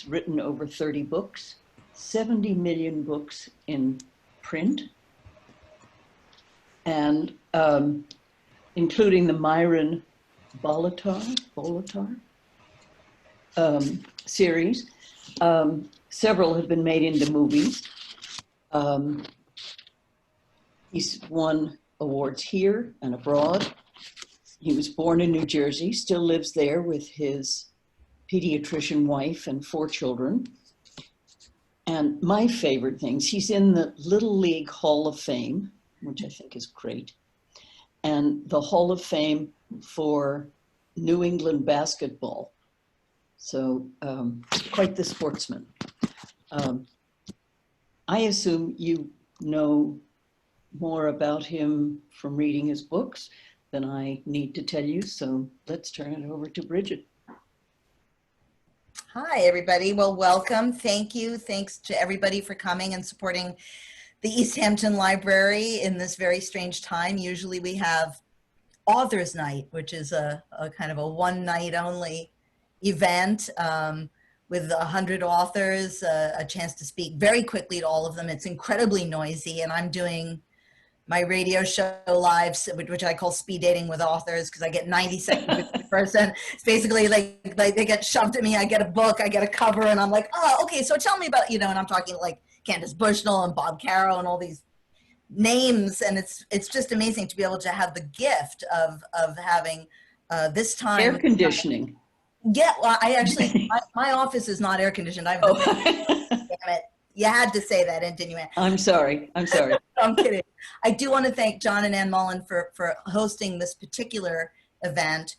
written over 30 books, 70 million books in print, and including the Myron Bolitar series. Several have been made into movies. He's won awards here and abroad. He was born in New Jersey, still lives there with his pediatrician wife and 4 children. And my favorite things, he's in the Little League Hall of Fame, which I think is great, and the Hall of Fame for New England basketball. So quite the sportsman. I assume you know more about him from reading his books than I need to tell you, so let's turn it over to Bridget. Hi, everybody. Well, welcome. Thank you. Thanks to everybody for coming and supporting the East Hampton Library in this very strange time. Usually we have Authors Night, which is a kind of a one night only event with 100 authors, a chance to speak very quickly to all of them. It's incredibly noisy, and I'm doing my radio show live, which I call speed dating with authors, because I get 90 seconds with the person. It's basically like they get shoved at me. I get a book, I get a cover, and I'm like, oh, okay, so tell me about, and I'm talking like Candace Bushnell and Bob Caro and all these names, and it's just amazing to be able to have the gift of having this time. Air conditioning. Yeah, well, I actually, my office is not air conditioned. Damn it. You had to say that, didn't you, Ann? I'm sorry. I'm kidding. I do want to thank John and Ann Mullen for hosting this particular event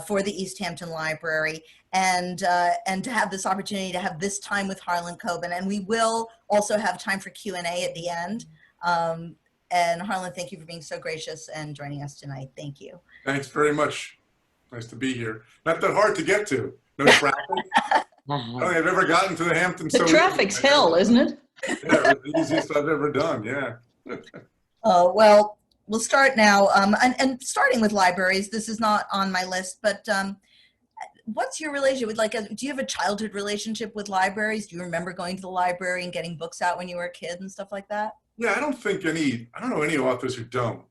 for the East Hampton Library, and to have this opportunity to have this time with Harlan Coben. And we will also have time for Q&A at the end. And Harlan, thank you for being so gracious and joining us tonight. Thank you. Thanks very much. Nice to be here. Not that hard to get to. No traffic. I don't think I've ever gotten to the Hamptons. The traffic's hell, isn't it? Yeah, it's the easiest I've ever done, yeah. Well, we'll start now. And starting with libraries, this is not on my list, but what's your relationship with, do you have a childhood relationship with libraries? Do you remember going to the library and getting books out when you were a kid and stuff like that? Yeah, I don't know any authors who don't.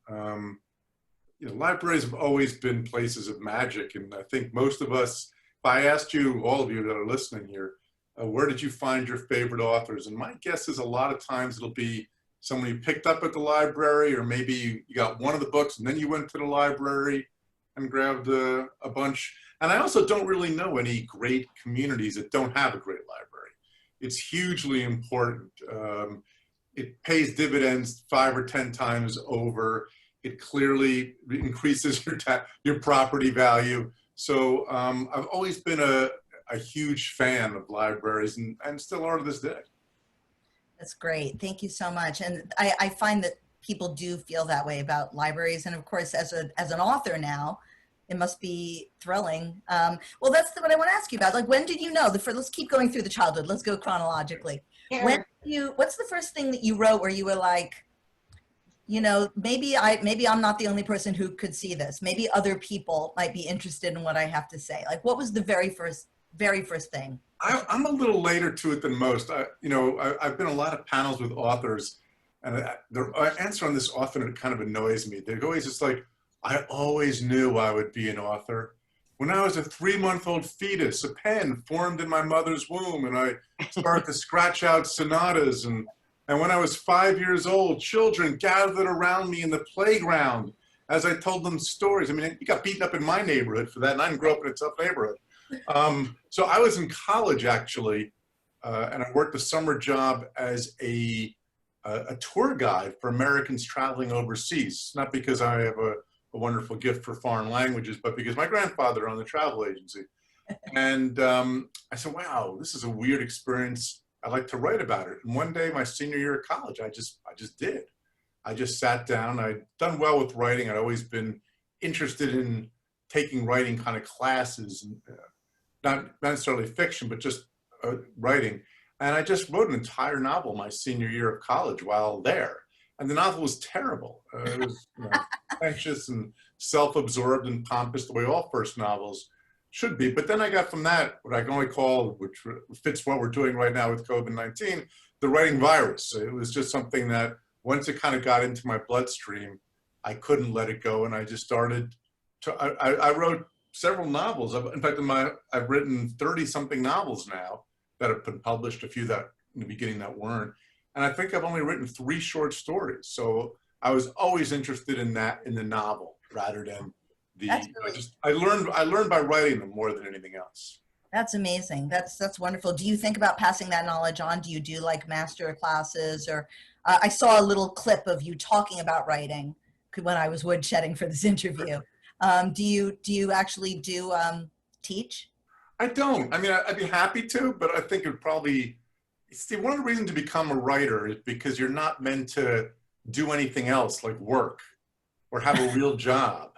Libraries have always been places of magic, and I think most of us, if I asked you, all of you that are listening here, where did you find your favorite authors? And my guess is a lot of times it'll be someone you picked up at the library, or maybe you got one of the books and then you went to the library and grabbed a bunch. And I also don't really know any great communities that don't have a great library. It's hugely important. It pays dividends 5 or 10 times over. It clearly increases your property value. So I've always been a huge fan of libraries, and still are to this day. That's great. Thank you so much. And I find that people do feel that way about libraries. And of course, as an author now, it must be thrilling. Well, that's what I want to ask you about. When did you know? Let's keep going through the childhood. Let's go chronologically. Sure. What's the first thing that you wrote where you were like, maybe I'm not the only person who could see this. Maybe other people might be interested in what I have to say. What was the very first thing? I'm a little later to it than most. I've been in a lot of panels with authors, and their answer on this often kind of annoys me. They're always just like, I always knew I would be an author. When I was a 3-month-old fetus, a pen formed in my mother's womb, and I started to scratch out sonatas. And when I was 5 years old, children gathered around me in the playground as I told them stories. I mean, you got beaten up in my neighborhood for that, and I didn't grow up in a tough neighborhood. So I was in college, actually, and I worked a summer job as a tour guide for Americans traveling overseas. Not because I have a wonderful gift for foreign languages, but because my grandfather owned the travel agency. And I said, wow, this is a weird experience. I like to write about it. And one day, my senior year of college, I just did. I just sat down. I'd done well with writing. I'd always been interested in taking writing kind of classes, not necessarily fiction, but just writing. And I just wrote an entire novel my senior year of college while there. And the novel was terrible. It was anxious and self-absorbed and pompous, the way all first novels should be. But then I got from that what I can only call, which fits what we're doing right now with COVID-19, the writing virus. It was just something that once it kind of got into my bloodstream, I couldn't let it go. And I just started to, I wrote several novels. In fact, I've written 30 something novels now that have been published, a few that in the beginning that weren't. And I think I've only written 3 short stories. So I was always interested in that, in the novel rather than the, I learned by writing them more than anything else. That's amazing. That's wonderful. Do you think about passing that knowledge on? Do you do like master classes, or I saw a little clip of you talking about writing when I was woodshedding for this interview. Do you actually teach? I don't. I mean, I'd be happy to, but I think it would probably, see, one of the reasons to become a writer is because you're not meant to do anything else like work or have a real job.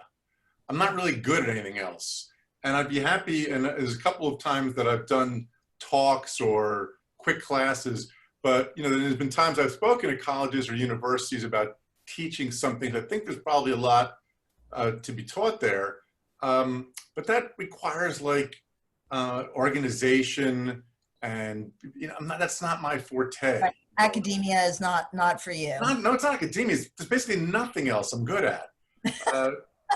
I'm not really good at anything else. And I'd be happy, and there's a couple of times that I've done talks or quick classes, but you know, there's been times I've spoken at colleges or universities about teaching something. I think there's probably a lot to be taught there, but that requires like organization, and you know, that's not my forte. Right. Academia is not for you. No, it's not academia. There's basically nothing else I'm good at.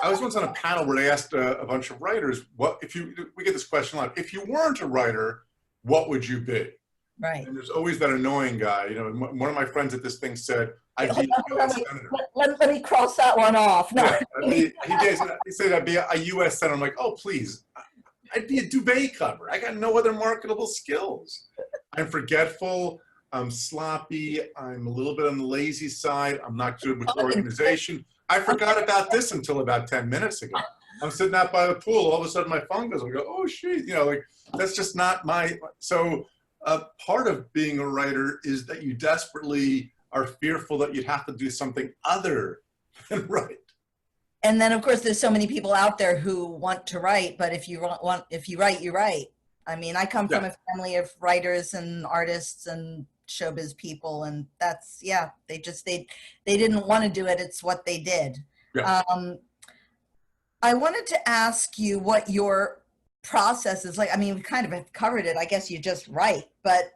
I was once on a panel where they asked a bunch of writers, we get this question a lot, if you weren't a writer, what would you be? Right. And there's always that annoying guy. You know, one of my friends at this thing said, I'd be a US senator. Let me cross that one off. No. Yeah, he said I'd be a US senator. I'm like, oh, please. I'd be a duvet cover. I got no other marketable skills. I'm forgetful. I'm sloppy. I'm a little bit on the lazy side. I'm not good with organization. I forgot about this until about 10 minutes ago. I'm sitting out by the pool. All of a sudden my phone goes. I go, oh, shit. You know, like, that's just not my, so part of being a writer is that you desperately are fearful that you'd have to do something other than write. And then of course there's so many people out there who want to write, but if you write, you write. I mean, I come from a family of writers and artists and showbiz people, and that's, they didn't want to do it. It's what they did. Yeah. I wanted to ask you what your process is like. I mean, we kind of have covered it. I guess you just write, but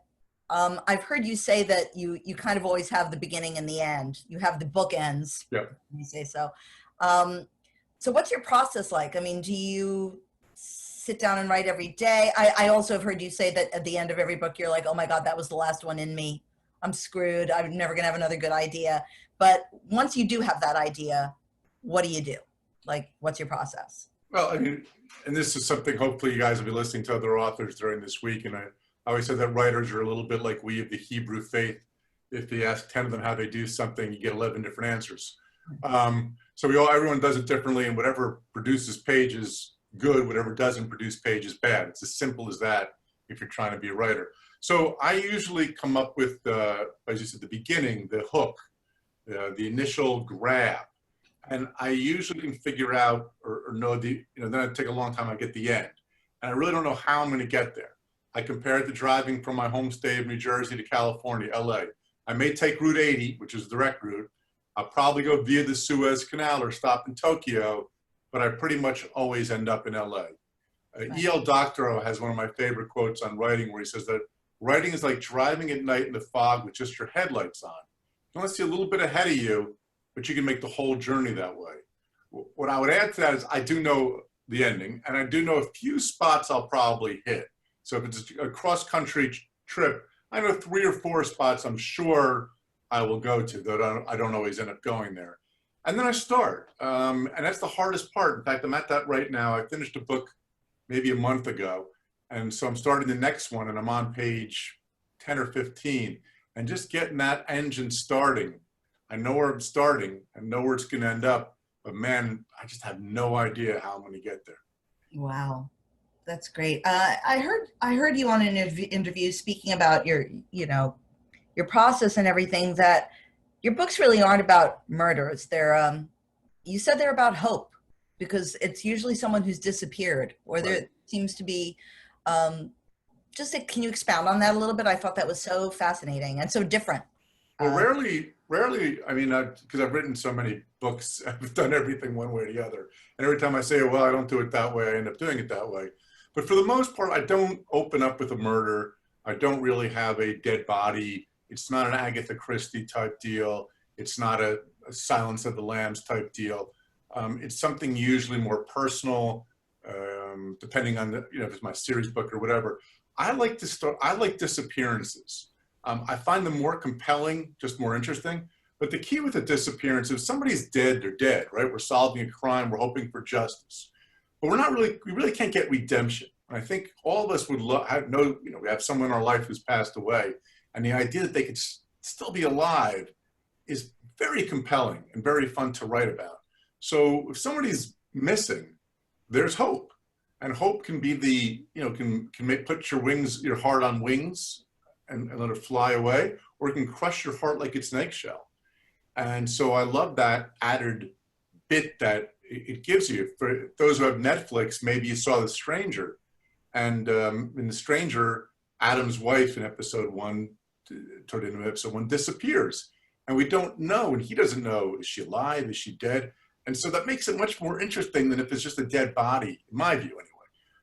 I've heard you say that you kind of always have the beginning and the end. You have the bookends. Yeah. Let me say so. So what's your process like? I mean, do you sit down and write every day? I also have heard you say that at the end of every book, you're like, oh my God, that was the last one in me. I'm screwed. I'm never gonna have another good idea. But once you do have that idea, what do you do? Like, what's your process? Well, I mean, and this is something hopefully you guys will be listening to other authors during this week. And I always said that writers are a little bit like we of the Hebrew faith. If you ask 10 of them how they do something, you get 11 different answers. So everyone does it differently, and whatever produces pages good, whatever doesn't produce pages bad. It's as simple as that if you're trying to be a writer. So I usually come up with, as you said, the beginning, the hook, the initial grab. And I usually can figure out or know then it'd take a long time, I get the end. And I really don't know how I'm going to get there. I compare it to driving from my home state of New Jersey to California, LA. I may take Route 80, which is the direct route. I'll probably go via the Suez Canal or stop in Tokyo, but I pretty much always end up in LA. E.L. Doctorow has one of my favorite quotes on writing where he says that writing is like driving at night in the fog with just your headlights on. You only see a little bit ahead of you, but you can make the whole journey that way. What I would add to that is I do know the ending, and I do know a few spots I'll probably hit. So if it's a cross-country trip, I know 3 or 4 spots I'm sure I will go to, though I don't always end up going there. And then I start, and that's the hardest part. In fact, I'm at that right now. I finished a book maybe a month ago, and so I'm starting the next one, and I'm on page 10 or 15, and just getting that engine starting. I know where I'm starting, I know where it's going to end up, but man, I just have no idea how I'm going to get there. Wow, that's great. I heard you on an interview speaking about your process and everything, that your books really aren't about murders. They're, you said they're about hope, because it's usually someone who's disappeared, or Right. there seems to be, can you expound on that a little bit? I thought that was so fascinating and so different. Well, rarely, I mean, because I've written so many books, I've done everything one way or the other. And every time I say, well, I don't do it that way, I end up doing it that way. But for the most part, I don't open up with a murder. I don't really have a dead body. It's not an Agatha Christie type deal. It's not a Silence of the Lambs type deal. It's something usually more personal, depending on the, if it's my series book or whatever. I like disappearances. I find them more compelling, just more interesting. But the key with a disappearance, if somebody's dead, they're dead, right? We're solving a crime, we're hoping for justice. But we really can't get redemption. And I think all of us would we have someone in our life who's passed away, and the idea that they could still be alive is very compelling and very fun to write about. So if somebody's missing, there's hope. And hope can be put your heart on wings and let it fly away, or it can crush your heart like its an eggshell. And so I love that added bit that it gives you. For those who have Netflix, maybe you saw The Stranger. And in The Stranger, Adam's wife in episode 1, toward the end of episode 1, disappears. And we don't know, and he doesn't know, is she alive, is she dead? And so that makes it much more interesting than if it's just a dead body, in my view anyway.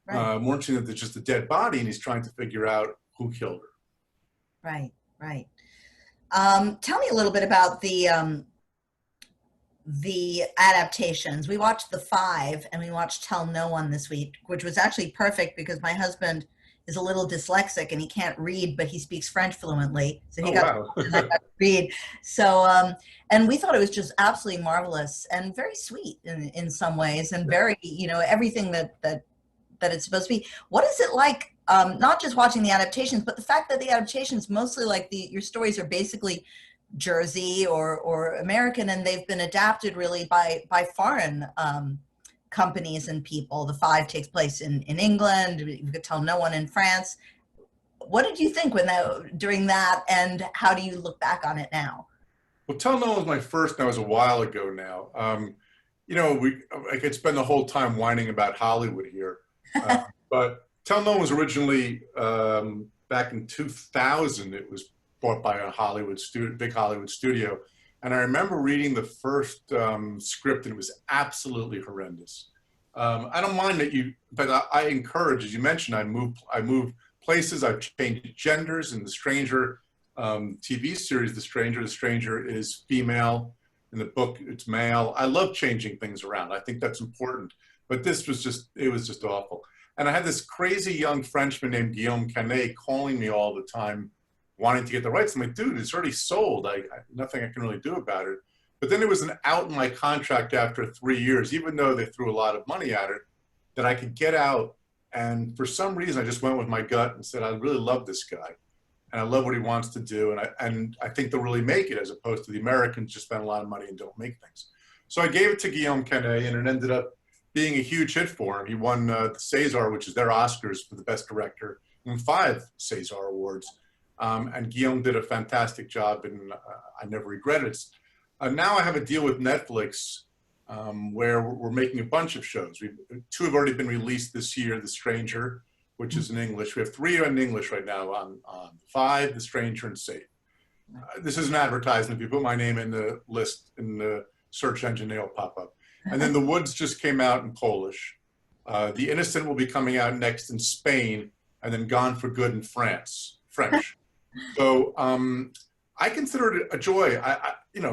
Right. More interesting that it's just a dead body and he's trying to figure out who killed her. Right, right. Tell me a little bit about the adaptations. We watched The Five and we watched Tell No One this week, which was actually perfect because my husband is a little dyslexic and he can't read, but he speaks French fluently. So he got to read. So, and we thought it was just absolutely marvelous and very sweet in some ways, and very, everything that it's supposed to be. What is it like, not just watching the adaptations, but the fact that the adaptations mostly your stories are basically Jersey or American, and they've been adapted really by foreign companies and people. The Five takes place in England. You could Tell No One in France. What did you think during that, and how do you look back on it now? Well, Tell No One was my first. That was a while ago now. I could spend the whole time whining about Hollywood here, but Tell No One was originally back in 2000. It was bought by a big Hollywood studio. And I remember reading the first script, and it was absolutely horrendous. I don't mind that but I encourage, as you mentioned, I move places, I've changed genders. In the Stranger TV series, The Stranger is female. In the book, it's male. I love changing things around. I think that's important. But this was just awful. And I had this crazy young Frenchman named Guillaume Canet calling me all the time, wanting to get the rights. I'm like, dude, it's already sold. Nothing I can really do about it. But then it was an out in my contract after 3 years, even though they threw a lot of money at it, that I could get out. And for some reason, I just went with my gut and said, I really love this guy. And I love what he wants to do. And I think they'll really make it, as opposed to the Americans just spend a lot of money and don't make things. So I gave it to Guillaume Canet, and it ended up being a huge hit for him. He won the César, which is their Oscars for the best director, and 5 César awards. And Guillaume did a fantastic job, and I never regret it. Now I have a deal with Netflix where we're making a bunch of shows. 2 have already been released this year, The Stranger, which is in English. We have 3 in English right now on 5, The Stranger, and Safe. This is an advertisement. If you put my name in the list in the search engine, they'll pop up. And then The Woods just came out in Polish. The Innocent will be coming out next in Spain, and then Gone for Good in French. So I consider it a joy.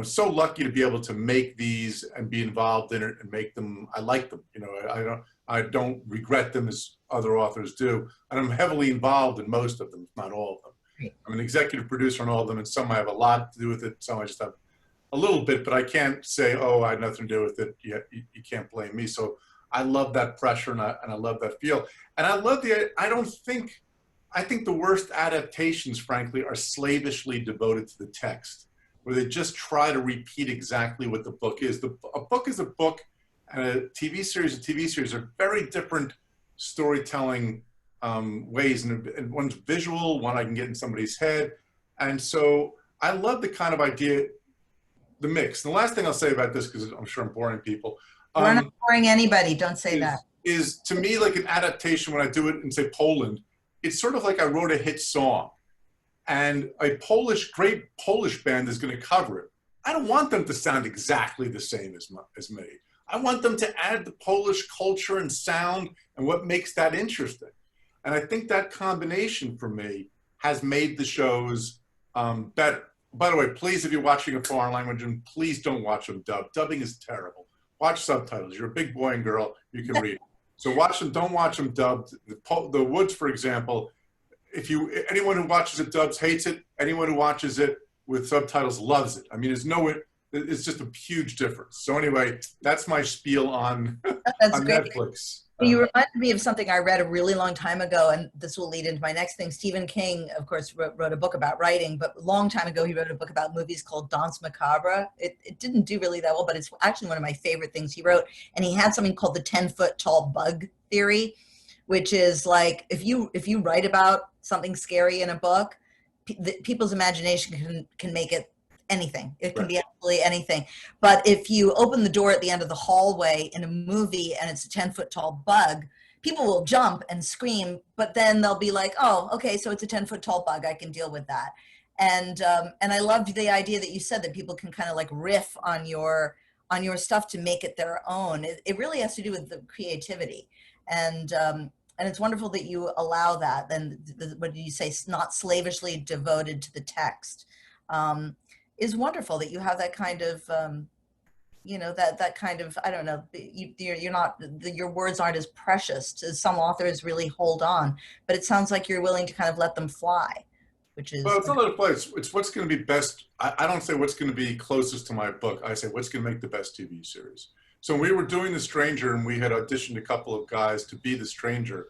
So lucky to be able to make these and be involved in it and make them. I like them. I don't regret them as other authors do. And I'm heavily involved in most of them, if not all of them. I'm an executive producer on all of them, and some I have a lot to do with it. Some I just have a little bit, but I can't say, oh, I had nothing to do with it. You can't blame me. So I love that pressure, and I love that feel. And I love I think the worst adaptations, frankly, are slavishly devoted to the text, where they just try to repeat exactly what the book is. A book is a book, and a TV series are very different storytelling ways. And one's visual, one I can get in somebody's head. And so I love the kind of idea, the mix. And the last thing I'll say about this, because I'm sure I'm boring people. We're not boring anybody, don't say that. Is to me like an adaptation when I do it in, say, Poland. It's sort of like I wrote a hit song, and a great Polish band is going to cover it. I don't want them to sound exactly the same as me. I want them to add the Polish culture and sound and what makes that interesting. And I think that combination for me has made the shows better. By the way, please, if you're watching a foreign language, and please don't watch them dubbed. Dubbing is terrible. Watch subtitles. You're a big boy and girl, you can read. So watch them, don't watch them dubbed. The Woods, for example, anyone who watches it dubbed hates it. Anyone who watches it with subtitles loves it. I mean, it's just a huge difference. So anyway, that's my spiel on, on Netflix. You reminded me of something I read a really long time ago, and this will lead into my next thing. Stephen King, of course, wrote a book about writing, but a long time ago, he wrote a book about movies called Danse Macabre. It didn't do really that well, but it's actually one of my favorite things he wrote. And he had something called the 10-foot tall bug theory, which is like, if you write about something scary in a book, people's imagination can make it anything. It can be absolutely anything. But if you open the door at the end of the hallway in a movie and it's a 10-foot tall bug, people will jump and scream, but then they'll be like, oh, okay, so it's a 10-foot tall bug. I can deal with that. And I loved the idea that you said that people can kind of like riff on your stuff to make it their own. It really has to do with the creativity. And it's wonderful that you allow that. And what did you say? Not slavishly devoted to the text. Is wonderful that you have that kind of, that kind of, I don't know, you're not, your words aren't as precious as some authors really hold on, but it sounds like you're willing to kind of let them fly, which is. Well, it's not let it fly. It's what's going to be best. I don't say what's going to be closest to my book. I say what's going to make the best TV series. So when we were doing The Stranger and we had auditioned a couple of guys to be The Stranger,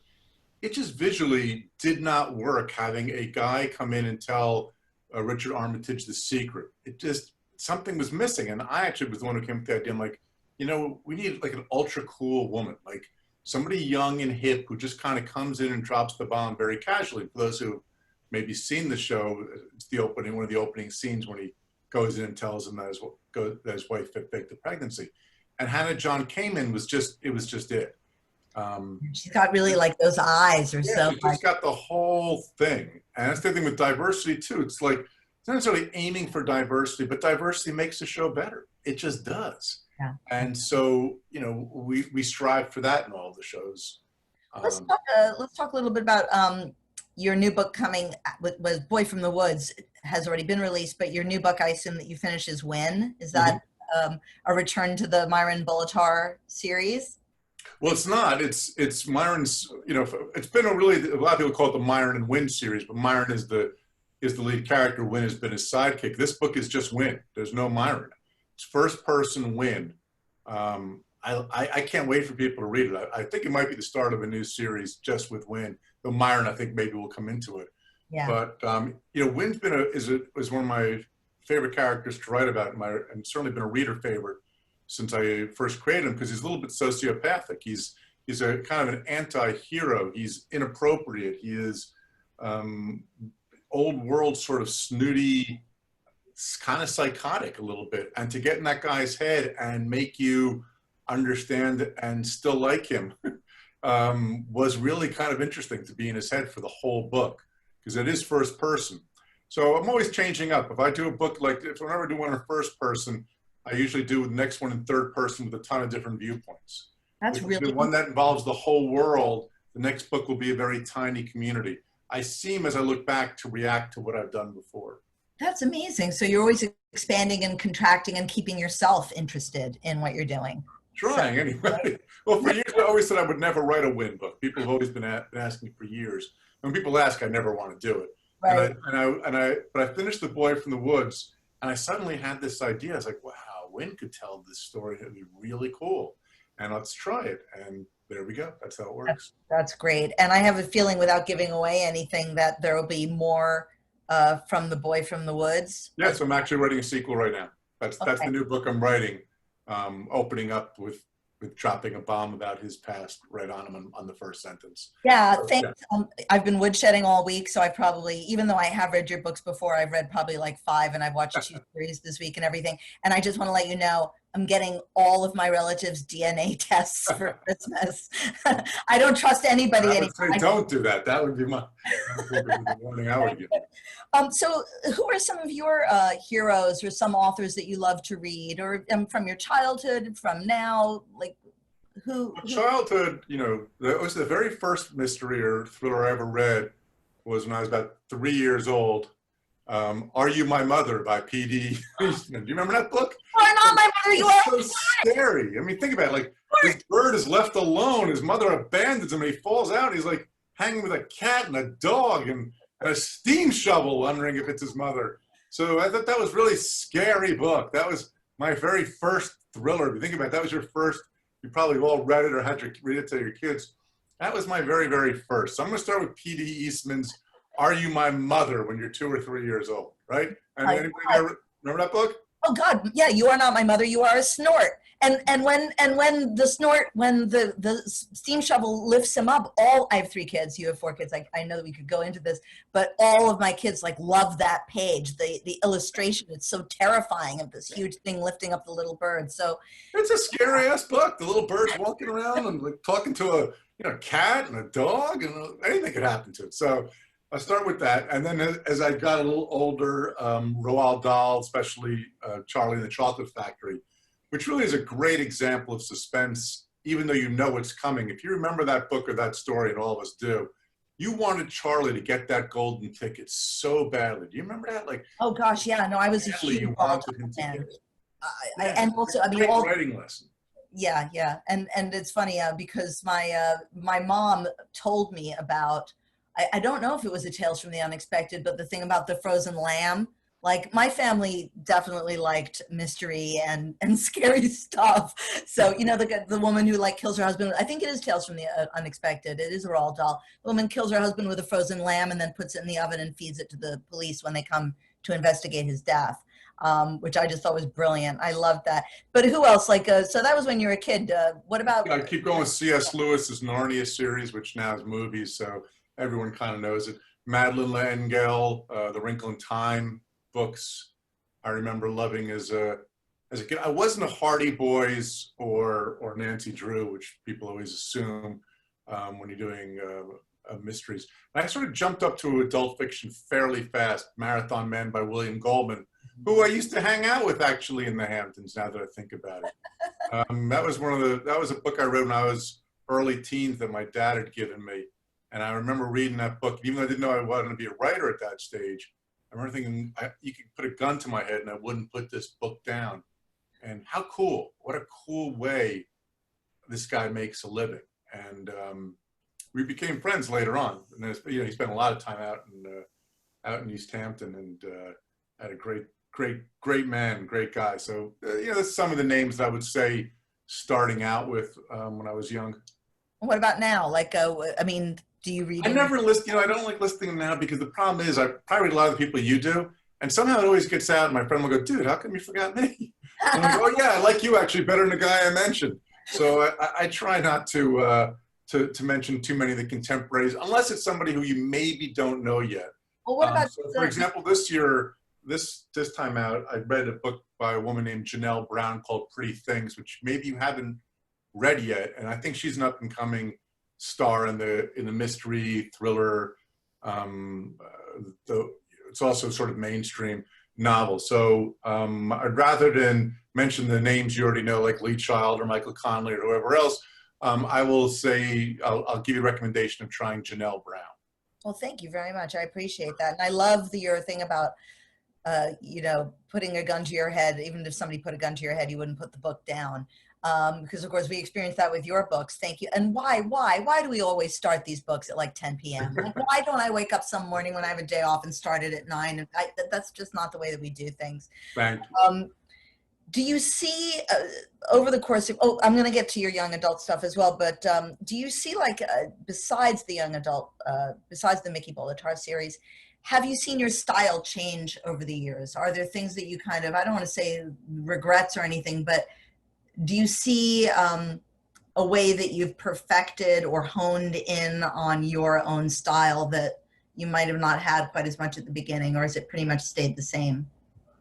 it just visually did not work having a guy come in and tell Richard Armitage the secret. It just, something was missing. And I actually was the one who came up with the idea. I'm like, we need like an ultra cool woman, like somebody young and hip who just kind of comes in and drops the bomb very casually. For those who maybe seen the show, it's one of the opening scenes when he goes in and tells him that his wife faked the pregnancy. And Hannah John Kamen was just it. She's got really like those eyes or so. She's just got the whole thing. And that's the thing with diversity too. It's like, it's not necessarily aiming for diversity, but diversity makes the show better. It just does. Yeah. And so, we strive for that in all the shows. Let's talk a little bit about your new book coming with Boy from the Woods has already been released, but your new book, I assume that you finish is when? Is that a return to the Myron Bolitar series? Well, it's not. It's Myron's. It's been a lot of people call it the Myron and Win series, but Myron is the lead character. Win has been his sidekick. This book is just Win. There's no Myron. It's first person Win. I can't wait for people to read it. I think it might be the start of a new series just with Win. Though Myron, I think maybe will come into it. Yeah. But Win's is one of my favorite characters to write about, and certainly been a reader favorite since I first created him, because he's a little bit sociopathic. He's a kind of an anti-hero. He's inappropriate. He is old world, sort of snooty, kind of psychotic a little bit. And to get in that guy's head and make you understand and still like him was really kind of interesting to be in his head for the whole book, because it is first person. So I'm always changing up. If I do a book if I ever do one in first person, I usually do the next one in third person with a ton of different viewpoints. That's really one that involves the whole world. The next book will be a very tiny community. I seem, as I look back, to react to what I've done before. That's amazing. So you're always expanding and contracting and keeping yourself interested in what you're doing. Trying, anyway. Well, for years, I always said I would never write a Win book. People have always been asking me for years. When people ask, I never want to do it. Right. But I finished The Boy from the Woods, and I suddenly had this idea. I was like, wow, Win could tell this story. It would be really cool. And let's try it. And there we go. That's how it works. That's great. And I have a feeling, without giving away anything, that there will be more from The Boy from the Woods. Yes, I'm actually writing a sequel right now. That's the new book I'm writing, opening up with dropping a bomb about his past right on him on the first sentence. Yeah, thanks. Yeah. I've been woodshedding all week, so I probably, even though I have read your books before, I've read probably like 5, and I've watched 2 series this week and everything. And I just want to let you know, I'm getting all of my relatives' DNA tests for Christmas. I don't trust anybody I anymore. would say don't do that. That would be the warning I would give. So who are some of your heroes or some authors that you love to read, or from your childhood, from now, like who? Childhood, you know, that was the very first mystery or thriller I ever read was when I was about 3 years old. Are You My Mother by P.D. Eastman. Do you remember that book? You are not my mother, you are. It's so scary. I mean, think about it. Like, this bird is left alone. His mother abandons him, and he falls out. And he's like hanging with a cat and a dog and a steam shovel, wondering if it's his mother. So I thought that was a really scary book. That was my very first thriller. If you think about it, that was your first. You probably all read it or had to read it to your kids. That was my very, very first. So I'm going to start with P.D. Eastman's Are You My Mother when you're 2 or 3 years old, right? And anybody there remember that book? Oh God, yeah, You Are Not My Mother, You Are a Snort. And when the snort, when the steam shovel lifts him up, I have 3 kids, you have 4 kids. I know that we could go into this, but all of my kids like love that page. The illustration, it's so terrifying of this huge thing lifting up the little bird. So it's a scary ass book. The little bird's walking around and like talking to a cat and a dog, and anything could happen to it. So I'll start with that. And then as I got a little older, Roald Dahl, especially Charlie and the Chocolate Factory, which really is a great example of suspense, even though you know what's coming. If you remember that book or that story, and all of us do, you wanted Charlie to get that golden ticket so badly. Do you remember that? Like, oh gosh, yeah, no, I was a huge you wanted him to get it. and also, I mean, great writing lesson. Yeah, and it's funny because my mom told me about, I don't know if it was a Tales from the Unexpected, but the thing about the frozen lamb. Like, my family definitely liked mystery and scary stuff. So, you know, the woman who like kills her husband, I think it is Tales from the Unexpected. It is a Roald Dahl. The woman kills her husband with a frozen lamb and then puts it in the oven and feeds it to the police when they come to investigate his death, which I just thought was brilliant. I loved that. But who else? Like, so that was when you were a kid. What about? I keep going with C.S. Lewis's Narnia series, which now is movies, so everyone kind of knows it. Madeline L'Engle, The Wrinkle in Time books, I remember loving as a kid. I wasn't a Hardy Boys or Nancy Drew, which people always assume when you're doing mysteries. And I sort of jumped up to adult fiction fairly fast. Marathon Men by William Goldman, who I used to hang out with actually in the Hamptons. Now that I think about it, that was a book I read when I was early teens that my dad had given me, and I remember reading that book. Even though I didn't know I wanted to be a writer at that stage, I remember thinking, you could put a gun to my head and I wouldn't put this book down. And how cool, what a cool way this guy makes a living. And we became friends later on. And he spent a lot of time out in East Hampton, and had a great man, great guy. So, that's some of the names that I would say starting out with when I was young. What about now? Like, I mean, do you read? I never list, I don't like listing them now because the problem is I probably read a lot of the people you do, and somehow it always gets out and my friend will go, dude, how come you forgot me? And I go, oh yeah, I like you actually better than the guy I mentioned. So I try not to mention too many of the contemporaries, unless it's somebody who you maybe don't know yet. Well, what about? So for example, this year, this time out, I read a book by a woman named Janelle Brown called Pretty Things, which maybe you haven't read yet, and I think she's an up-and-coming star in the mystery thriller. It's also sort of mainstream novel. So I'd rather than mention the names you already know, like Lee Child or Michael Connelly or whoever else, I will say I'll give you a recommendation of trying Janelle Brown. Well, thank you very much. I appreciate that, and I love your thing about putting a gun to your head. Even if somebody put a gun to your head, you wouldn't put the book down. Because of course we experienced that with your books. Thank you. And why do we always start these books at like 10 p.m.? Like, why don't I wake up some morning when I have a day off and start it at 9? And that's just not the way that we do things. Thank you. Do you see over the course of, I'm going to get to your young adult stuff as well, but do you see besides the young adult, besides the Mickey Bolitar series, have you seen your style change over the years? Are there things that you kind of, I don't want to say regrets or anything, but do you see a way that you've perfected or honed in on your own style that you might have not had quite as much at the beginning, or has it pretty much stayed the same?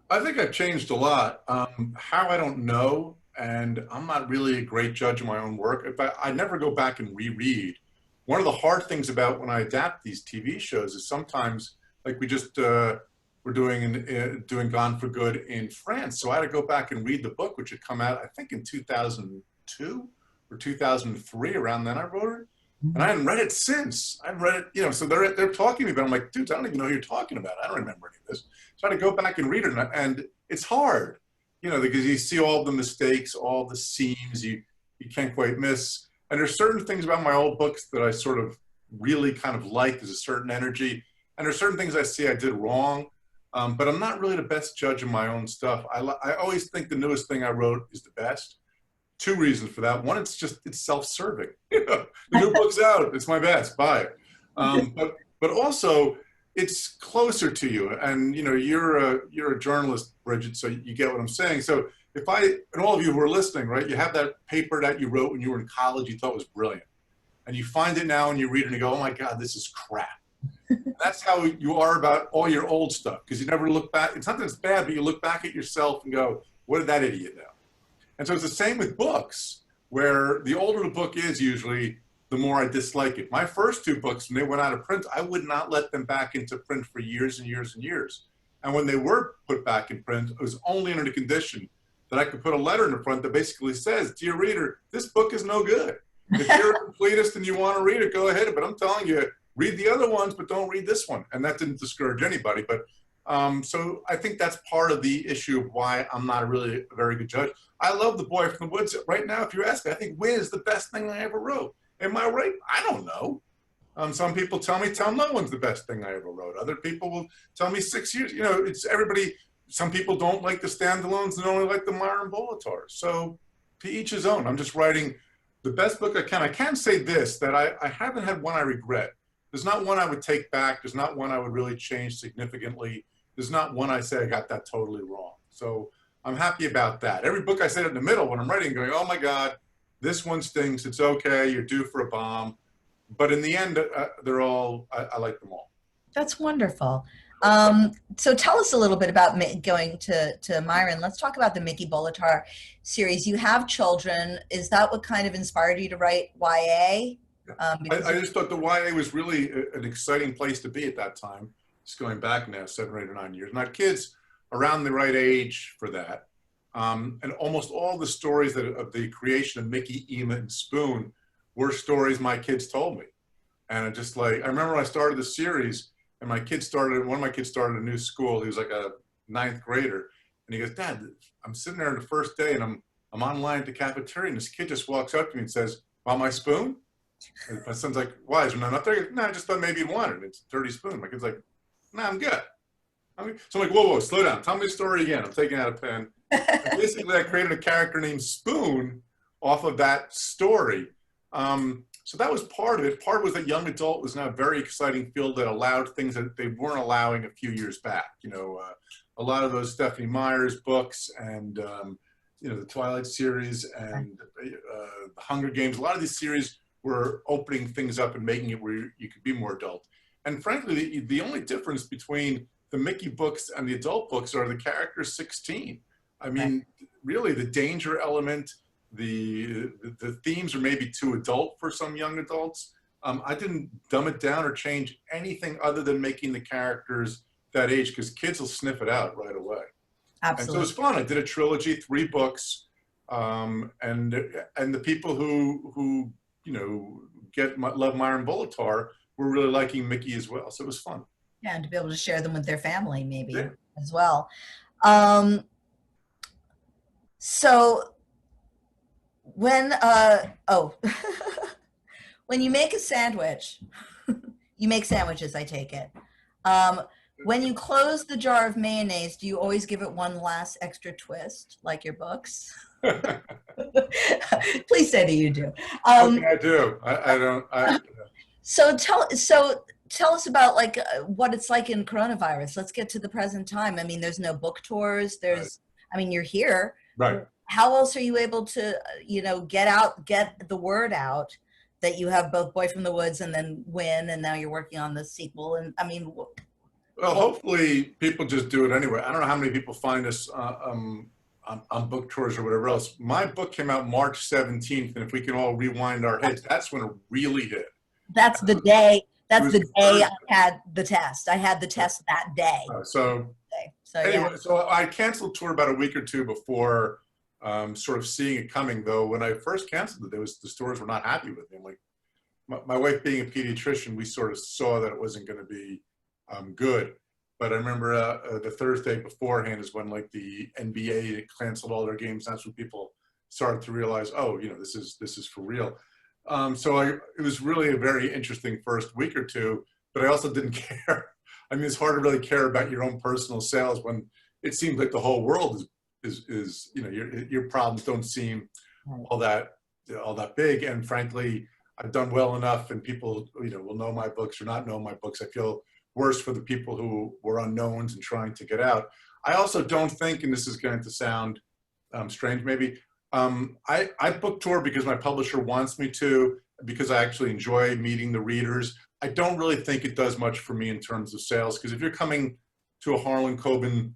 I think I've changed a lot. How, I don't know. and I'm not really a great judge of my own work. If I never go back and reread. One of the hard things about when I adapt these TV shows is sometimes, like we just were doing Gone for Good in France, so I had to go back and read the book, which had come out I think in 2002 or 2003. Around then I wrote it, and I hadn't read it since. I hadn't read it, you know. So they're talking to me, but I'm like, dudes, I don't even know who you're talking about. I don't remember any of this. So I had to go back and read it, and it's hard, you know, because you see all the mistakes, all the seams you can't quite miss. And there's certain things about my old books that I sort of really kind of like. There's a certain energy, and there's certain things I see I did wrong. But I'm not really the best judge of my own stuff. I always think the newest thing I wrote is the best. Two reasons for that. One, it's self-serving. You know, the new book's out. It's my best. Buy it. But also, it's closer to you. And you know, you're a journalist, Bridget, so you get what I'm saying. So if and all of you who are listening, right, you have that paper that you wrote when you were in college, you thought was brilliant, and you find it now and you read it and you go, oh my God, this is crap. That's how you are about all your old stuff, because you never look back. It's not that it's bad, but you look back at yourself and go, what did that idiot know? And so it's the same with books, where the older the book is, usually the more I dislike it. My first two books, when they went out of print, I would not let them back into print for years and years and years. And when they were put back in print, it was only under the condition that I could put a letter in the front that basically says, dear reader, this book is no good. If you're a completist and you want to read it, go ahead. But I'm telling you, read the other ones, but don't read this one. And that didn't discourage anybody. But so I think that's part of the issue of why I'm not really a very good judge. I love The Boy from the Woods. Right now, if you ask me, I think Win is the best thing I ever wrote. Am I right? I don't know. Some people tell me Tell No One's the best thing I ever wrote. Other people will tell me 6 years. You know, it's everybody. Some people don't like the standalones and only like the Myron Bolitar. So to each his own. I'm just writing the best book I can. I can say this, that I haven't had one I regret. There's not one I would take back. There's not one I would really change significantly. There's not one I say I got that totally wrong. So I'm happy about that. Every book I said in the middle when I'm writing, going, oh my God, this one stinks. It's okay. You're due for a bomb. But in the end, they're all, I like them all. That's wonderful. So tell us a little bit about going to Myron. Let's talk about the Mickey Bolitar series. You have children. Is that what kind of inspired you to write YA? I just thought the YA was really an exciting place to be at that time. It's going back now 7 or 8 or 9 years. And I had kids around the right age for that. And almost all the stories of the creation of Mickey, Ema, and Spoon were stories my kids told me. And I remember when I started the series, and one of my kids started a new school. He was like a 9th grader. And he goes, Dad, I'm sitting there on the first day and I'm online at the cafeteria, and this kid just walks up to me and says, want my spoon? And my son's like, why, is there none up there? No, I just thought maybe you'd want it. It's a dirty spoon. My kid's like, no, I'm good. So I'm like, whoa, slow down. Tell me the story again. I'm taking out a pen. And basically, I created a character named Spoon off of that story. So that was part of it. Part was that young adult was now a very exciting field that allowed things that they weren't allowing a few years back. You know, a lot of those Stephanie Meyer's books and, you know, the Twilight series and the Hunger Games. A lot of these series were opening things up and making it where you could be more adult. And frankly, the only difference between the Mickey books and the adult books are the character's 16. I mean, really, the danger element, the themes are maybe too adult for some young adults. I didn't dumb it down or change anything other than making the characters that age, because kids will sniff it out right away. Absolutely. And so it was fun. I did a trilogy, 3 books, and the people who you know love Myron Bolitar were really liking Mickey as well. So it was fun. Yeah, and to be able to share them with their family maybe Yeah. as well. So when when you make a sandwich, you make sandwiches, I take it. When you close the jar of mayonnaise, do you always give it one last extra twist, like your books? Please say that you do. Okay, I do. I don't. So tell us about like what it's like in coronavirus. Let's get to the present time. I mean, there's no book tours. I mean, you're here. Right. How else are you able to, you know, get the word out that you have both Boy from the Woods and then Win, and now you're working on the sequel? And I mean, well, hopefully people just do it anyway. I don't know how many people find us on book tours or whatever else. My book came out March 17th, and if we can all rewind our heads, that's when it really hit. That's the day. That's the day Thursday. I had the test. I had the test that day. So yeah. anyway, so I canceled tour about a week or two before sort of seeing it coming, though. When I first canceled it, the stores were not happy with me. I'm like, my wife being a pediatrician, we sort of saw that it wasn't going to be good. But I remember the Thursday beforehand is when like the NBA canceled all their games. That's when people started to realize, oh, you know, this is for real. So it was really a very interesting first week or two, but I also didn't care. I mean, it's hard to really care about your own personal sales when it seems like the whole world is you know, your problems don't seem all that big. And frankly, I've done well enough, and people, you know, will know my books or not know my books. I feel worse for the people who were unknowns and trying to get out. I also don't think, and this is going to sound strange maybe, I book tour because my publisher wants me to, because I actually enjoy meeting the readers. I don't really think it does much for me in terms of sales, because if you're coming to a Harlan Coben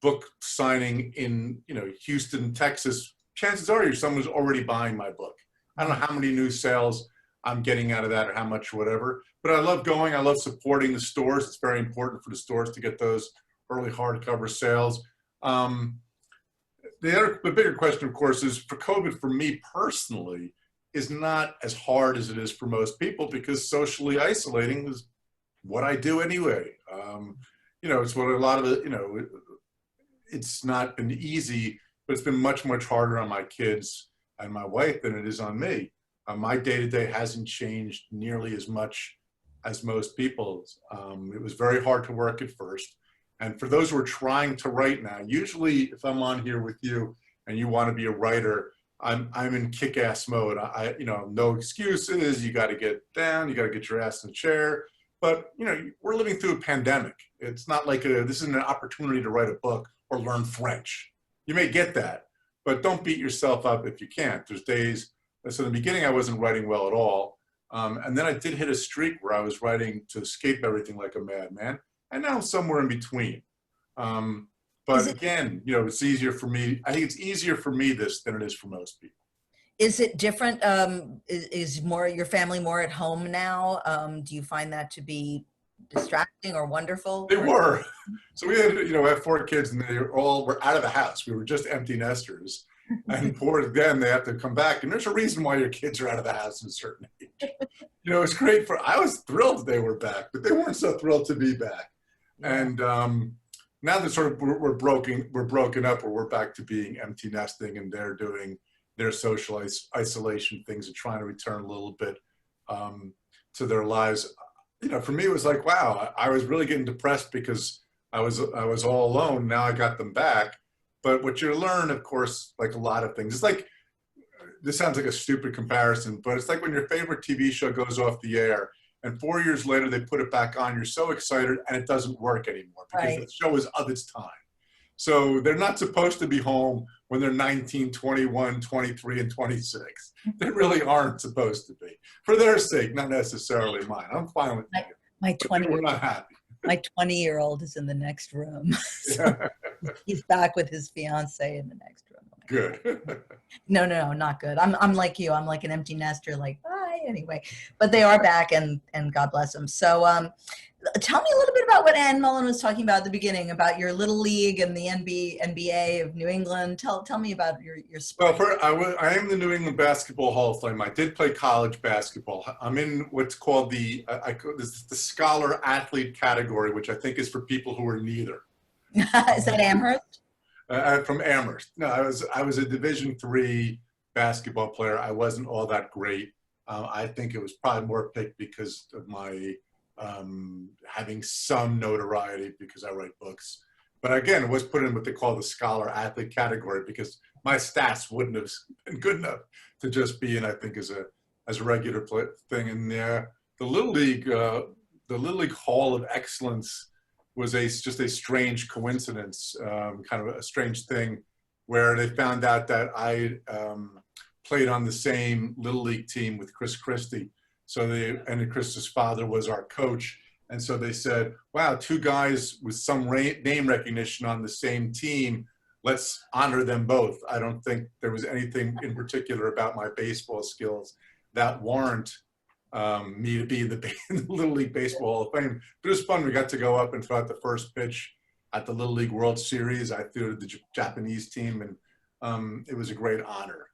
book signing in, you know, Houston, Texas, chances are someone's already buying my book. I don't know how many new sales I'm getting out of that or how much or whatever, but I love going. I love supporting the stores. It's very important for the stores to get those early hardcover sales. The bigger question, of course, is for COVID, for me personally, is not as hard as it is for most people, because socially isolating is what I do anyway. You know, it's what a lot of it, you know, it's not been easy, but it's been much, much harder on my kids and my wife than it is on me. My day-to-day hasn't changed nearly as much as most people's. It was very hard to work at first. And for those who are trying to write now, usually if I'm on here with you and you want to be a writer, I'm in kick-ass mode. You know, no excuses. You got to get down. You got to get your ass in the chair. But, you know, we're living through a pandemic. It's not like this isn't an opportunity to write a book or learn French. You may get that, but don't beat yourself up if you can't. There's days. So in the beginning, I wasn't writing well at all. And then I did hit a streak where I was writing to escape everything like a madman. And now I'm somewhere in between. But again, you know, it's easier for me. I think it's easier for me than it is for most people. Is it different? Is more your family more at home now? Do you find that to be distracting or wonderful? They were. So we had, you know, I have 4 kids, and they all were out of the house. We were just empty nesters. And poor them, they have to come back. And there's a reason why your kids are out of the house at a certain age. You know, it's great I was thrilled they were back, but they weren't so thrilled to be back. And now that sort of we're broken up, or we're back to being empty nesting, and they're doing their social isolation things and trying to return a little bit to their lives. You know, for me, it was like, wow, I was really getting depressed because I was all alone. Now I got them back. But what you learn, of course, like a lot of things, it's like, this sounds like a stupid comparison, but it's like when your favorite TV show goes off the air and 4 years later they put it back on, you're so excited and it doesn't work anymore because the show is of its time. So they're not supposed to be home when they're 19, 21, 23, and 26. They really aren't supposed to be. For their sake, not necessarily mine. I'm fine with it. We're not happy. My 20-year-old is in the next room. So he's back with his fiance in the next room. Good. No, not good. I'm like you. I'm like an empty nester, like, bye, anyway. But they are back, and God bless them. So tell me a little bit about what Anne Mullen was talking about at the beginning, about your little league and the NBA of New England. Tell me about your sport. Well, I am the New England Basketball Hall of Fame. I did play college basketball. I'm in what's called the scholar athlete category, which I think is for people who are neither. Is that Amherst? From Amherst. No, I was a Division III basketball player. I wasn't all that great. I think it was probably more picked because of my having some notoriety because I write books. But again, it was put in what they call the scholar athlete category because my stats wouldn't have been good enough to just be in, I think, as a regular thing. And the Little League Hall of Excellence was just a strange coincidence, kind of a strange thing, where they found out that I played on the same Little League team with Chris Christie. And Chris's father was our coach. And so they said, wow, 2 guys with some name recognition on the same team. let's honor them both. I don't think there was anything in particular about my baseball skills that warrant me to be in the Little League Baseball Hall of Fame. But it was fun. We got to go up and throw out the first pitch at the Little League World Series. I threw to the Japanese team, and it was a great honor,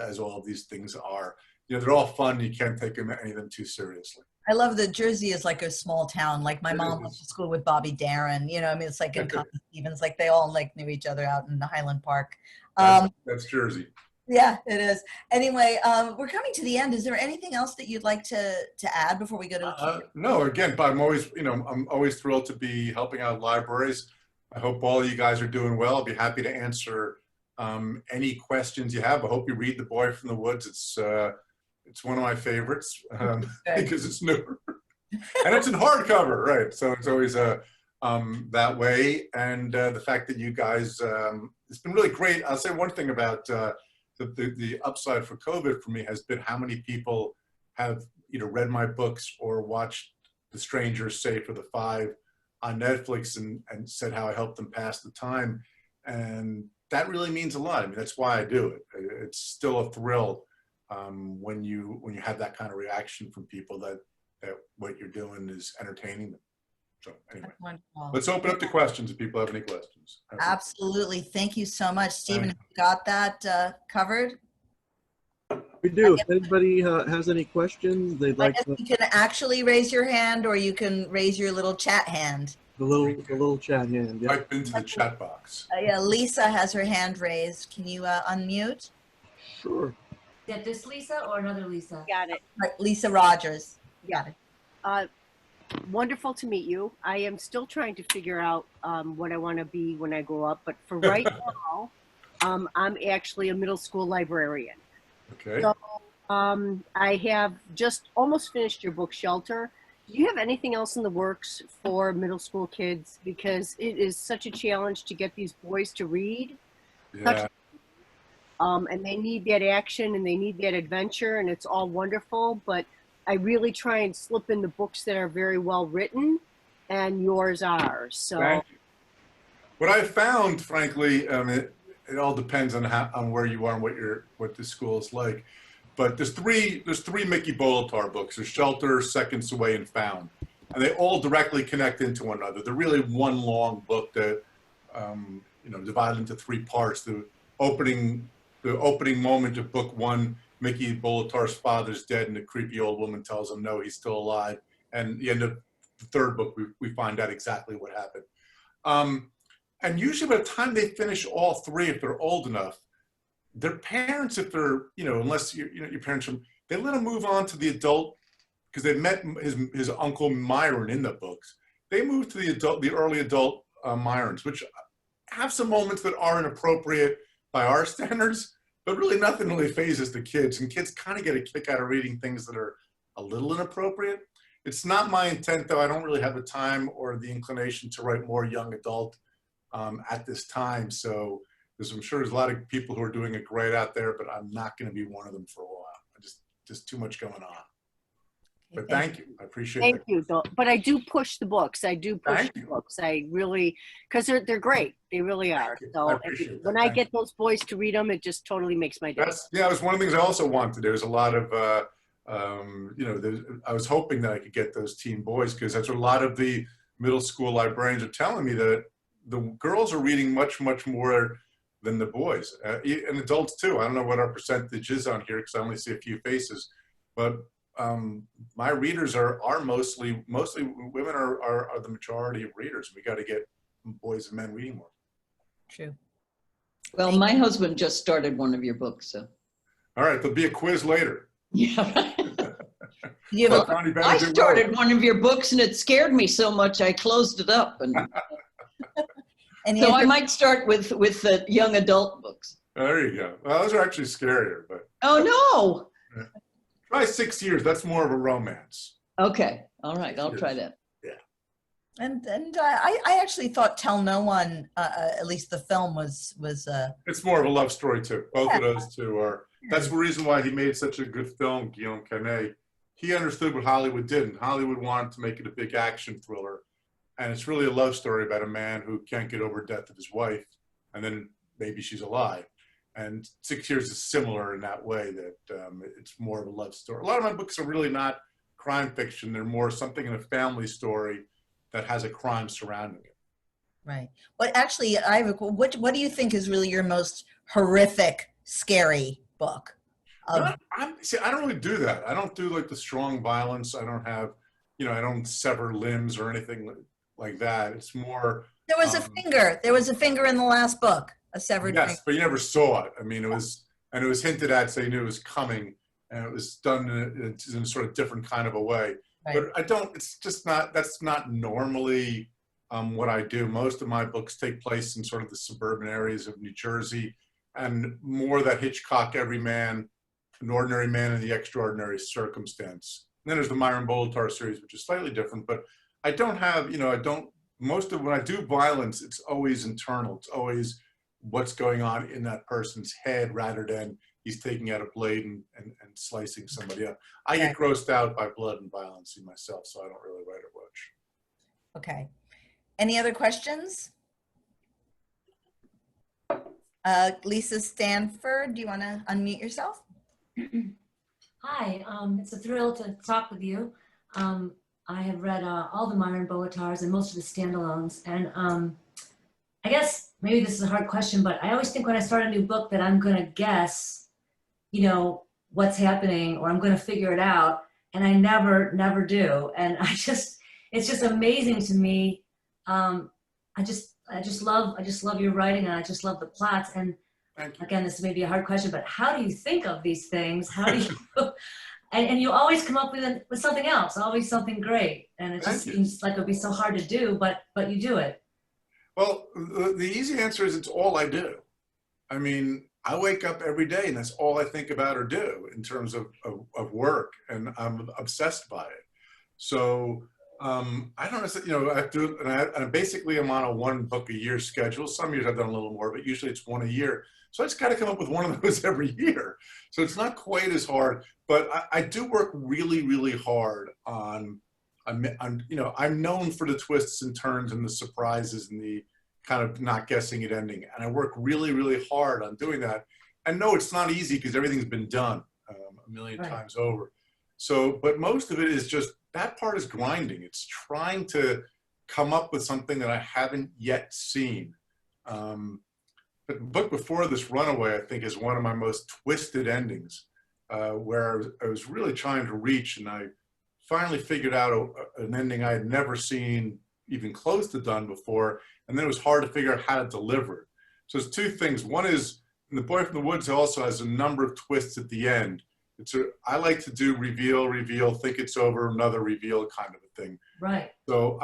as all of these things are. You know, they're all fun. You can't take any of them too seriously. I love that Jersey is like a small town. Like my mom went to school with Bobby Darin. You know, I mean, it's like in Connie Stevens, like they all like knew each other out in the Highland Park. That's Jersey. Yeah, it is. Anyway, we're coming to the end. Is there anything else that you'd like to add before we go to? No, again, but I'm always thrilled to be helping out libraries. I hope all of you guys are doing well. I'll be happy to answer any questions you have. I hope you read The Boy from the Woods. It's one of my favorites because it's newer and it's in hardcover, right? So it's always that way. And the fact that you guys, it's been really great. I'll say one thing about the upside for COVID for me has been how many people have either read my books or watched The Strangers, Say for the Five on Netflix and said how I helped them pass the time. And that really means a lot. I mean, that's why I do it. It's still a thrill when you have that kind of reaction from people that what you're doing is entertaining them. So anyway, let's open up the questions if people have any questions. Absolutely. Thank you so much. Stephen, have you got that covered? We do. If anybody has any questions they'd like to. You can actually raise your hand or you can raise your little chat hand. The little chat hand. Yeah. Type into the chat box. Yeah, Lisa has her hand raised. Can you unmute? Sure. Is that this Lisa or another Lisa? Got it. Lisa Rogers. Got it. Wonderful to meet you. I am still trying to figure out what I want to be when I grow up, but for right now, I'm actually a middle school librarian. Okay. So I have just almost finished your book, Shelter. Do you have anything else in the works for middle school kids? Because it is such a challenge to get these boys to read. Yeah. And they need that action and they need that adventure, and it's all wonderful, but I really try and slip in the books that are very well written, and yours are. So Thank you. What I found, frankly, it all depends on where you are and what the school is like. But there's three Mickey Bolitar books. There's Shelter, Seconds Away, and Found, and they all directly connect into one another. They're really one long book that divided into three parts. The opening moment of book one, Mickey Bolitar's father's dead, and the creepy old woman tells him no, he's still alive. And the end of the third book, we find out exactly what happened. And usually by the time they finish all three, if they're old enough, their parents, if they're, unless your parents, they let them move on to the adult, because they met his uncle Myron in the books. They move to the early adult Myrons, which have some moments that are inappropriate by our standards, but really nothing really phases the kids, and kids kind of get a kick out of reading things that are a little inappropriate. It's not my intent, though. I don't really have the time or the inclination to write more young adult at this time. So I'm sure there's a lot of people who are doing it great out there, but I'm not going to be one of them for a while. Just too much going on. But thank you. I appreciate it. thank you. But I do push the books. I do push the books. I really, because they're great. They really are. So I appreciate that. when I get those boys to read them, it just totally makes my day. Yeah, it was one of the things I also wanted to do. There's a lot of, I was hoping that I could get those teen boys, because that's what a lot of the middle school librarians are telling me, that the girls are reading much, much more than the boys, and adults too. I don't know what our percentage is on here because I only see a few faces, but my readers are mostly women are the majority of readers. We got to get boys and men reading more. True. Well, my husband just started one of your books, so. All right, there'll be a quiz later. Yeah. I started one of your books and it scared me so much I closed it up, and so I might start with the young adult books. There you go. Well, those are actually scarier, but. Oh no. Yeah. Try 6 years. That's more of a romance. Okay. All right. I'll try that. Yeah. And I actually thought Tell No One, at least the film was. It's more of a love story too. Both of those two are. That's the reason why he made such a good film, Guillaume Canet. He understood what Hollywood did, and Hollywood wanted to make it a big action thriller. And it's really a love story about a man who can't get over death of his wife, and then maybe she's alive. And 6 Years is similar in that way, that it's more of a love story. A lot of my books are really not crime fiction. They're more something in a family story that has a crime surrounding it. Right. But actually, I have what do you think is really your most horrific, scary book? See, I don't really do that. I don't do like the strong violence. I don't have, I don't sever limbs or anything like that. It's more. There was a finger. There was a finger in the last book, a severed finger. Yes, but you never saw it. I mean, it was hinted at, so you knew it was coming, and it was done in a sort of different kind of a way. Right. But I don't. It's just not. That's not normally what I do. Most of my books take place in sort of the suburban areas of New Jersey, and more that Hitchcock everyman, an ordinary man in the extraordinary circumstance. And then there's the Myron Bolitar series, which is slightly different. But I don't have. Most of when I do violence, it's always internal. It's always what's going on in that person's head rather than he's taking out a blade and slicing somebody up. I get grossed out by blood and violence in myself, so I don't really write it much. Okay. Any other questions? Lisa Stanford, do you want to unmute yourself? Hi, it's a thrill to talk with you. I have read all the Myron Bolitars and most of the standalones, and I guess maybe this is a hard question, but I always think when I start a new book that I'm going to guess, what's happening, or I'm going to figure it out, and I never do. And it's just amazing to me. I just love your writing, and I just love the plots. And again, this may be a hard question, but how do you think of these things? How do you? And you always come up with something else, always something great. And it just seems like it would be so hard to do, but you do it. Well, the easy answer is it's all I do. I mean, I wake up every day and that's all I think about or do in terms of work, and I'm obsessed by it. So I don't know, I do, and I basically am on a 1 book a year schedule. Some years I've done a little more, but usually it's 1 a year. So I just got to come up with one of those every year. So it's not quite as hard, but I do work really, really hard on I'm known for the twists and turns and the surprises and the kind of not guessing it ending. And I work really, really hard on doing that. And no, it's not easy because everything's been done a million times over. So, but most of it is just, that part is grinding. It's trying to come up with something that I haven't yet seen. But the book before this, Runaway, I think is one of my most twisted endings, where I was really trying to reach, and I finally figured out an ending I had never seen even close to done before, and then it was hard to figure out how to deliver it. So there's 2 things. One is, The Boy from the Woods also has a number of twists at the end. I like to do reveal, think it's over, another reveal kind of a thing. Right. So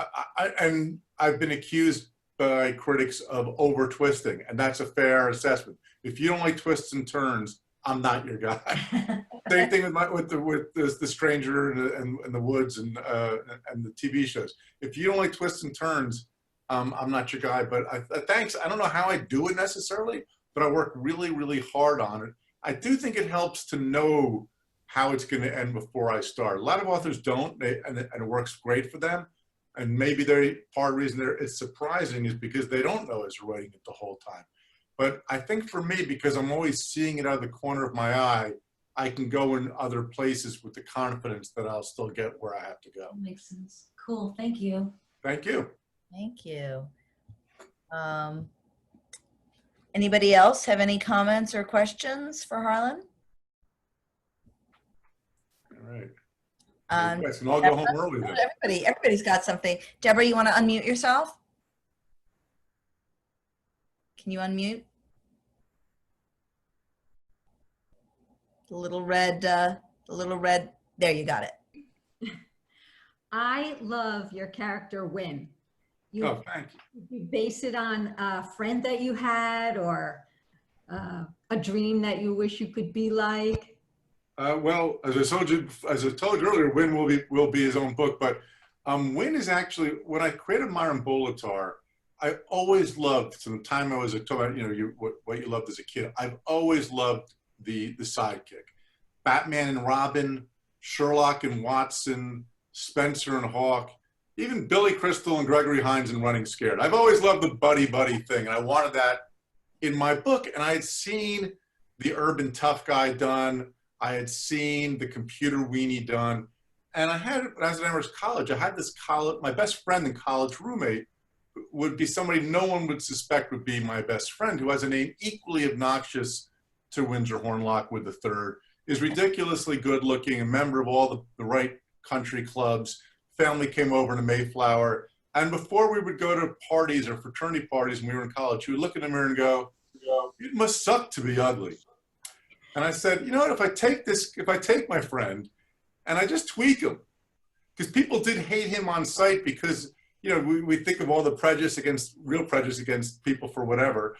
and I've been accused by critics of over twisting, and that's a fair assessment. If you don't like twists and turns, I'm not your guy. Same thing with the Stranger and the Woods and the TV shows. If you don't like twists and turns, I'm not your guy. But thanks. I don't know how I do it necessarily, but I work really, really hard on it. I do think it helps to know how it's going to end before I start. A lot of authors don't, and it works great for them. And maybe part of the reason it's surprising is because they don't know as they're writing it the whole time. But I think for me, because I'm always seeing it out of the corner of my eye, I can go in other places with the confidence that I'll still get where I have to go. That makes sense. Cool. Thank you. Thank you. Thank you. Anybody else have any comments or questions for Harlan? All right. Um, Yes, and I'll go home early then. Everybody's got something. Deborah, you want to unmute yourself? Can you unmute? The little red, there you got it. I love your character Win. Oh, thank you. You base it on a friend that you had, or a dream that you wish you could be like. Well, as I told you earlier, Win will be his own book. But Win is actually, when I created Myron Bolitar, I always loved, from the time I was what you loved as a kid. I've always loved the sidekick, Batman and Robin, Sherlock and Watson, Spencer and Hawk, even Billy Crystal and Gregory Hines in Running Scared. I've always loved the buddy thing, and I wanted that in my book, and I had seen the urban tough guy done. I had seen the computer weenie done. And I had, as I was in college, I had this my best friend and college roommate would be somebody no one would suspect would be my best friend, who has a name equally obnoxious to Windsor Hornlockwood III, is ridiculously good looking, a member of all the right country clubs. Family came over to Mayflower. And before we would go to parties or fraternity parties when we were in college, he would look in the mirror and go, "It must suck to be ugly." And I said, you know what, if I take my friend and I just tweak him, because people did hate him on sight because, you know, we think of all the real prejudice against people for whatever,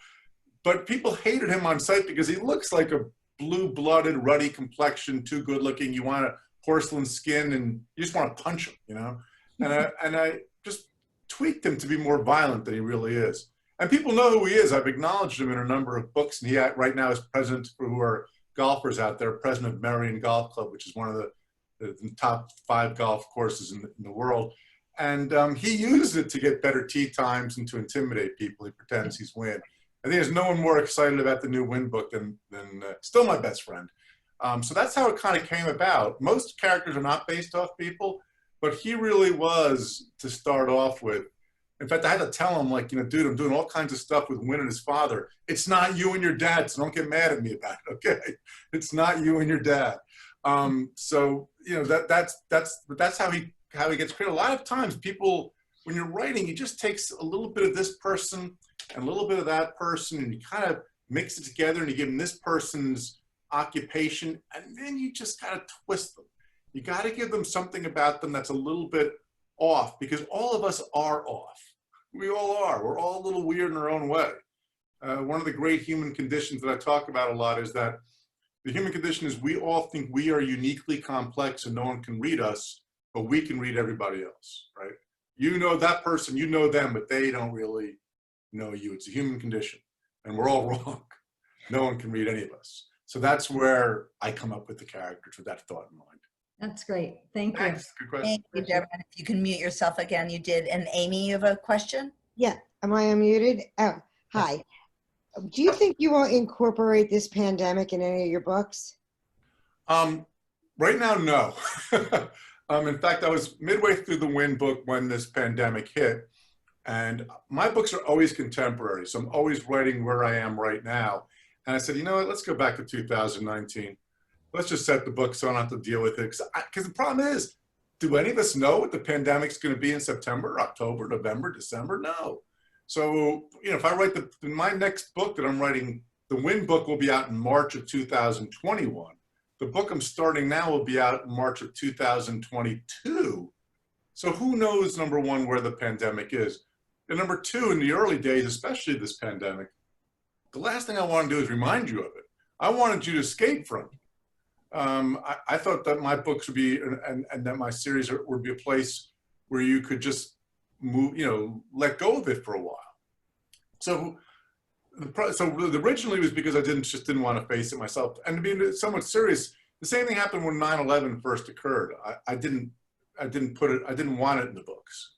but people hated him on sight because he looks like a blue-blooded, ruddy complexion, too good looking. You want a porcelain skin and you just want to punch him, you know? And I just tweaked him to be more violent than he really is. And people know who he is. I've acknowledged him in a number of books, and he right now is president, for who are golfers out there, president of Marion Golf Club, which is one of the top 5 golf courses in the world. And he uses it to get better tee times and to intimidate people. He pretends he's Wynn. I think there's no one more excited about the new Wynn book than still my best friend. So that's how it kind of came about. Most characters are not based off people, but he really was to start off with. In fact, I had to tell him, like, you know, dude, I'm doing all kinds of stuff with Wynn and his father. It's not you and your dad, so don't get mad at me about it, okay? It's not you and your dad. So, you know, that's how he gets created. A lot of times people, when you're writing, it just takes a little bit of this person and a little bit of that person, and you kind of mix it together and you give them this person's occupation, and then you just kind of twist them. You got to give them something about them that's a little bit off, because all of us are off. We all are. We're all a little weird in our own way. One of the great human conditions that I talk about a lot is that the human condition is we all think we are uniquely complex and no one can read us, but we can read everybody else, right? You know that person, you know them, but they don't really know you. It's a human condition, and we're all wrong. No one can read any of us. So that's where I come up with the characters with that thought in mind. That's great. Thank you. Thanks. Good question. Thank you, Deborah. If you can mute yourself again, you did. And Amy, you have a question? Yeah, am I unmuted? Oh, hi. Do you think you will incorporate this pandemic in any of your books? Right now, no. In fact, I was midway through the Wynn book when this pandemic hit, and my books are always contemporary, so I'm always writing where I am right now. And I said, you know what, let's go back to 2019. Let's just set the book so I don't have to deal with it. Because the problem is, do any of us know what the pandemic's going to be in September, October, November, December? No. So, you know, if I write my next book that I'm writing, the Wynn book will be out in March of 2021. The book I'm starting now will be out in March of 2022. So who knows, number one, where the pandemic is. And number two, in the early days, especially this pandemic, the last thing I want to do is remind you of it. I wanted you to escape from it. I thought that my books would be, and that my series would be a place where you could just move, you know, let go of it for a while. So originally it was because I just didn't want to face it myself. And to be somewhat serious, the same thing happened when 9/11 first occurred. I didn't want it in the books.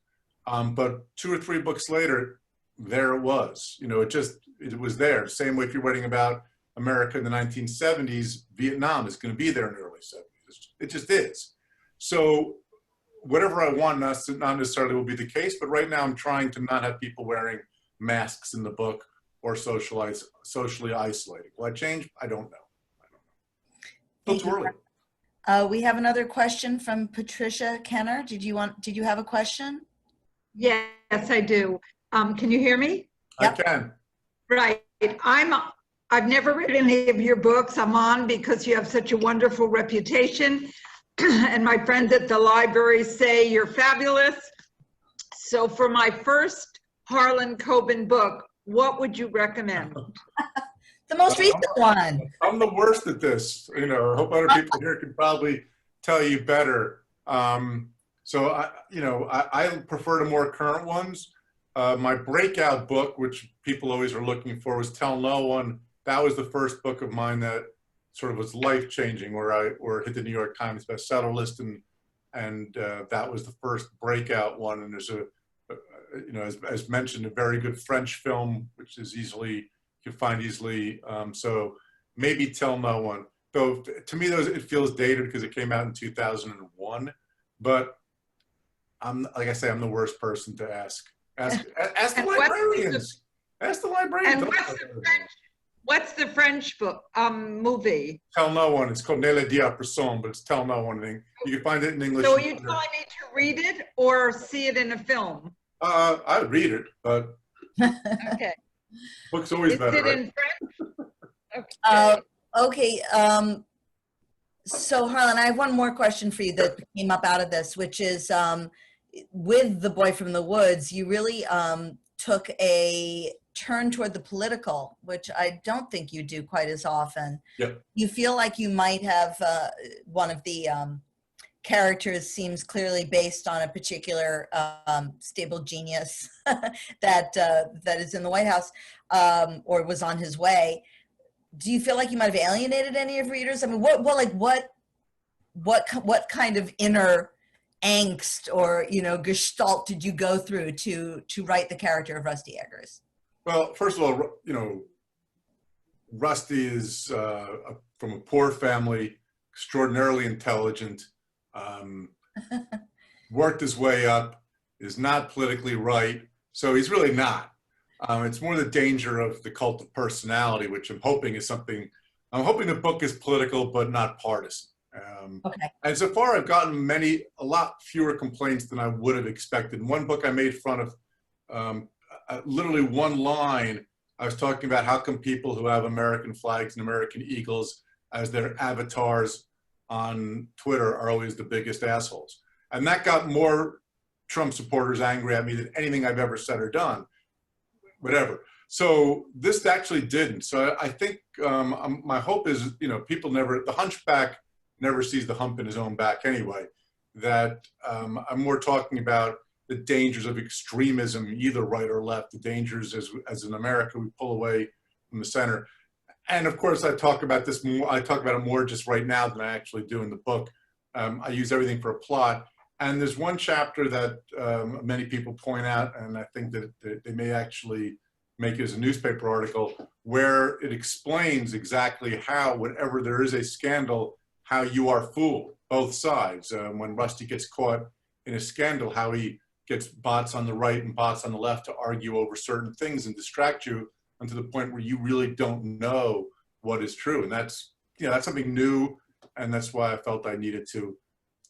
But 2 or 3 books later, there it was. You know, it was there. Same way if you're writing about America in the 1970s, Vietnam is going to be there in the early 70s. It just is. So whatever I want, not necessarily will be the case, but right now I'm trying to not have people wearing masks in the book or socially isolating. Will I change? I don't know. Still too early. We have another question from Patricia Kenner. Did you have a question? Yes, I do. Can you hear me? Yep. I can. Right. I've never read any of your books. I'm on because you have such a wonderful reputation. And my friends at the library say you're fabulous. So for my first Harlan Coben book, what would you recommend? The most recent one. I'm the worst at this. You know, I hope other people here can probably tell you better. So I prefer the more current ones. My breakout book, which people always are looking for, was Tell No One. That was the first book of mine that sort of was life-changing, where it hit the New York Times bestseller list, and that was the first breakout one. And there's as mentioned, a very good French film, which is easily you can find easily. So maybe Tell No One. Though to me, it feels dated because it came out in 2001. But like I say, I'm the worst person to ask. Ask the librarians. Ask the librarians. And what's the French book movie? Tell No One. It's called Ne le dis à personne, but it's Tell No One. You can find it in English. So are you telling me to read it or see it in a film? I would read it, but Okay. book's always Is better. it Right? in French? Okay. Okay. So Harlan, I have one more question for you that came up out of this, which is with The Boy from the Woods, you really took a turn toward the political, which I don't think you do quite as often. Yep. You feel like you might have one of the characters seems clearly based on a particular stable genius that is in the White House or was on his way. Do you feel like you might have alienated any of readers? I mean, what kind of inner angst or gestalt did you go through to write the character of Rusty Eggers? Well, first of all, Rusty is from a poor family, extraordinarily intelligent, worked his way up, is not politically right, so he's really not. It's more the danger of the cult of personality, which I'm hoping is something. I'm hoping the book is political but not partisan. Okay. And so far, I've gotten a lot fewer complaints than I would have expected. In one book, I made fun of literally one line. I was talking about how come people who have American flags and American eagles as their avatars on Twitter are always the biggest assholes. And that got more Trump supporters angry at me than anything I've ever said or done. Whatever. So this actually didn't. So I think my hope is, people the hunchback never sees the hump in his own back anyway. That I'm more talking about the dangers of extremism, either right or left, the dangers as in America, we pull away from the center. And of course, I talk about this more, I talk about it more just right now than I actually do in the book. I use everything for a plot. And there's one chapter that many people point out, and I think that they may actually make it as a newspaper article, where it explains exactly how, whenever there is a scandal, how you are fooled, both sides. When Rusty gets caught in a scandal, how he gets bots on the right and bots on the left to argue over certain things and distract you unto the point where you really don't know what is true. And that's something new, and that's why I felt I needed to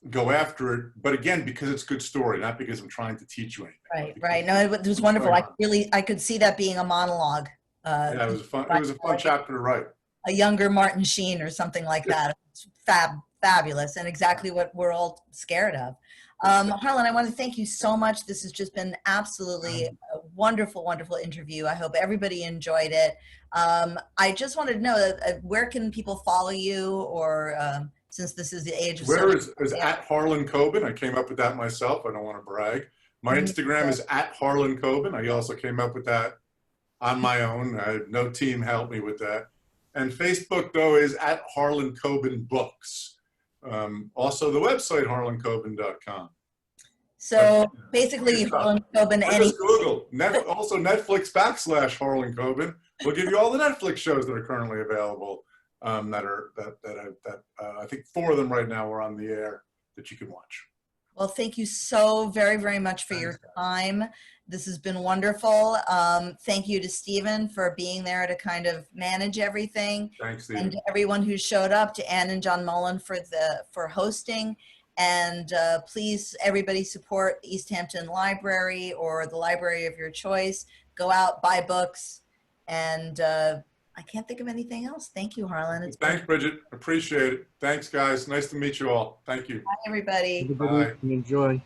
go after it. But again, because it's a good story, not because I'm trying to teach you anything. Right. No, it was wonderful. I could see that being a monologue. Yeah, it was fun. It was a fun chapter to write. A younger Martin Sheen or something like that. It's fabulous, and exactly what we're all scared of. Harlan, I want to thank you so much. This has just been absolutely a wonderful, wonderful interview. I hope everybody enjoyed it. I just wanted to know, where can people follow you, or since this is the age of Where is at Harlan Coben? I came up with that myself. I don't want to brag. My Instagram is at Harlan Coben. I also came up with that on my own. No team helped me with that. And Facebook, though, is at Harlan Coben Books. Also, the website, harlancoben.com. So basically, Harlan Coben. Just Google. Also, Netflix / Harlan Coben. We'll give you all the Netflix shows that are currently available. I think 4 of them right now are on the air that you can watch. Well, thank you so very, very much for your time. This has been wonderful. Thank you to Stephen for being there to kind of manage everything. Thanks, Stephen. And to everyone who showed up, to Ann and John Mullen for hosting. And please, everybody, support East Hampton Library or the library of your choice. Go out, buy books, and I can't think of anything else. Thank you, Harlan. Thanks, Bridget. Appreciate it. Thanks, guys. Nice to meet you all. Thank you. Bye, everybody. Everybody, enjoy.